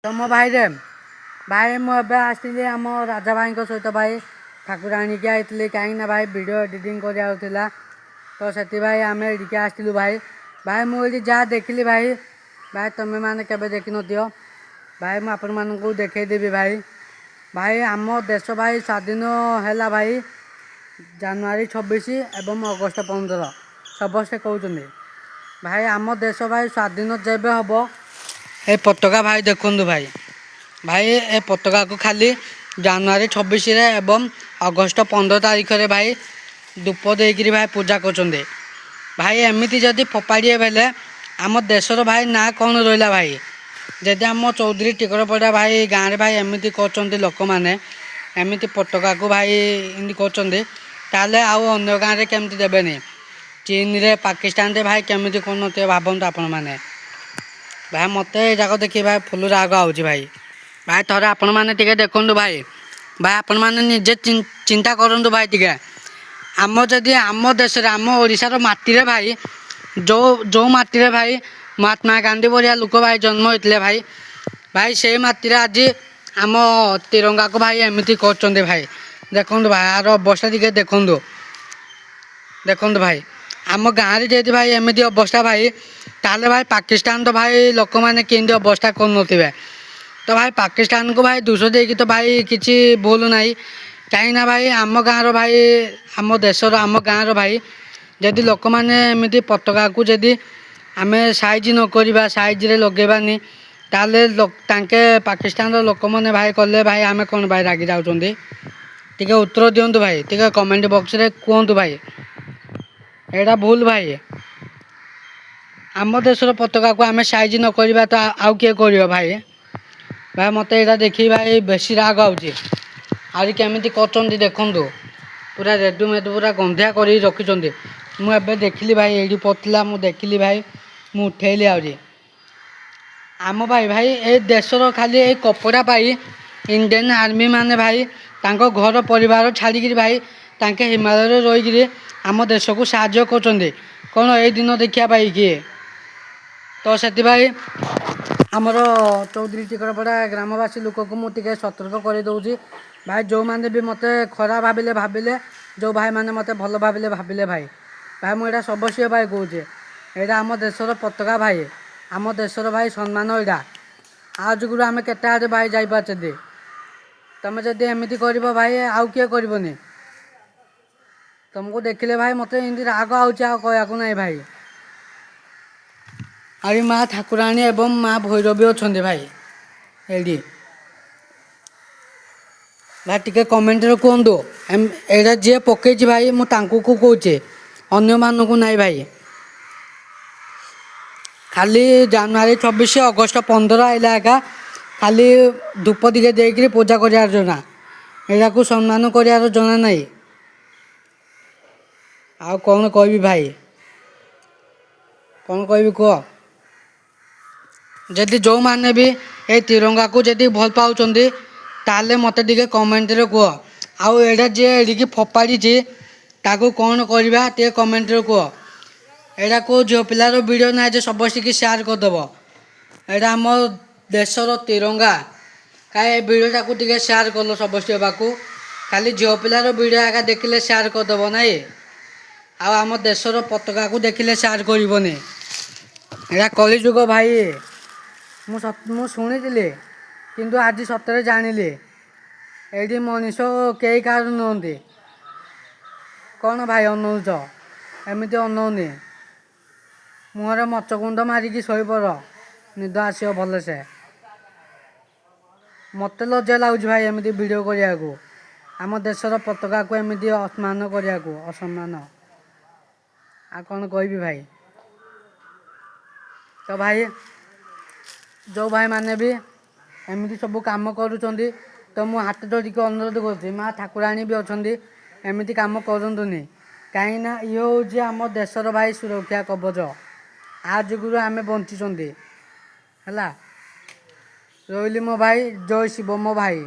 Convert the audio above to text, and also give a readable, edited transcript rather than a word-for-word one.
तो मो भाई रे भाई मुझे आसती आम राजा भाई सहित भाई ठाकुर आणिकी आई कहीं भाई वीडियो एडिटिंग कराला तो से भाई आम एडिके आसलु भाई भाई मुझे जहाँ देखिली भाई भाई तुम्हें मैंने केवे देख न भाई मुझे आपण मानू देखईदेवी भाई भाई आम देश भाई स्वाधीन है भाई जनवरी 26 एवं अगस्ट 15 समस्ते कहते भाई आम देश भाई स्वाधीन जेबे हम ए पताका भाई देखु भाई भाई ए पताका को खाली जनवरी 26 एवं अगस्ट 15 तारीख रे भाई धूप देकर भाई पूजा कर भाई एमती जदि फोपाड़िए बेले आम देशर भाई ना कौन रहा भाई जदि आम चौधरी टिकरपड़ा भाई गाँव में भाई एमती कर लोक मैंने एमती पताका को भाई एमती कर आउ अन्य गाँव में केमती देवेनि चीन रे पाकिस्तान रे भाई केमती कौन भावतु आपण मैंने भाई मत जाक देखिए भाई फुल राग आउची भाई भाई थोड़े आपण मैंने देखु भाई भाई आपण मैंने निजे चिंता करूँ भाई टे आम जदि आम देश आम ओडिशार माटी भाई जो जो माटी भाई महात्मा गांधी भाया लोक भाई जन्म होते भाई भाई से माटी आज आम तिरंगा को भाई एमती कर भाई देखु भाई यार अवस्था टे देखु देखु भाई आम गाँव में जी भाई एमती अवस्था भाई ताले भाई पाकिस्तान तो भाई लोक मैंने केमती अवस्था कर तो भाई पाकिस्तान को भाई दोष देकी तो भाई किसी भूल ना कहीं भाई आम गाँव भाई आम देशर आम गाँव भाई जदि लोक मैंने एमती पताका को जदि आम साइज न साइज रे लगेबानी ताले तांके पाकिस्तान लोक मैंने भाई कले भाई आम कौन भाई रागी जाऊँच टे उत्तर दिंतु भाई टे कमेंट बॉक्स रे कहतु भाई एटा भूल भाई आम देशर पताका को आम साइज न करवा तो आउ किए कर भाई भाई मत यहाँ देखी भाई बेसी राग आउची आरी केमिति करचंदी देखंदु पूरा रेडीमेड पूरा गंधिया कर रखिंट मुझे देखिली भाई ये पड़ता मुझे देखिली भाई मुझे उठेली आउरी आम भाई भाई ए देशर खाली ए कपड़ा पाई इंडियन आर्मी माने भाई तांको घर परिवार छाड़ी भाई तांके हिमालय रहीकि आम देश को साहाय्य कर कौन ए दिन देखा पाई किए तो से भाई आमर चौधरी टिकरपड़ा ग्रामवासी लोक को मुझे सतर्क कर दूसरी भाई जो मैंने भी मत खराब भाविले जो भाई मैंने मत भल भाविले भाई भाई मुझे सबसे भाई कहे यहाँ आम देशर पताका भाई आम देशर भाई सम्मान यहाँ आज गुरु आम केते आड़े भाई जापारे तुम जदि एमती कर भाई आउ किए करनी तुमको देखिले भाई मत एमती राग आको ना भाई अरे माँ ठाकुराणी एवं माँ भैरवी अच्छा भाई ये भाई टे कमेंट कहतु एटा जी पकई भाई मुझे कहे अन्य मानक ना भाई खाली जनवरी 26 अगस्ट 15 आइला एका खाली धूप टे देकर पूजा कर जना यहाँ को सम्मान कर जना ना आ कौन कह भाई कौन कह कह जदि जो मैंने भी ये तिरंगा को जदि भल पाँच ताले मत टे कमेंट कह आउ एटा जी एडिकी फोपाड़ी ताको कौन करवा टे कमेंट कह एटा को झील पिलार वीडियो ना जे सबसे शेयर करदेव एटा आम देशर तिरंगा कहीं वीडियोटा को टे शेयर कल सबसे बाकू खाली झील पिलार वीडियो एका देखिले शेयर करदेव ना आम देशर पताका को देखिले शेयर करनी एटा कलिजुग भाई मु शुणी किंतु आज सतरे जानिली ये मनीष कई कार नुहति कौन भाई अनौच एमती अनौनी मुहर मचकुंड मारिकी शोपड़ निद आस भलसे मत लज्जा लगुच भाई एमती वीडियो करने को आम देशर पताका को एमती अपमान करने को असम्मान आ कौन कह भाई तो भाई जो भाई माने भी एमती सब कम करुँच तो मु हाथ जोड़िक अनुरोध कर माँ ठाकुराणी भी अच्छा एमती कम करूनी कहीं ये हूँ आम देशर भाई सुरक्षा कवच आज गुरु आम बंचिंट है रोहिली मो भाई जय शिव मो भाई।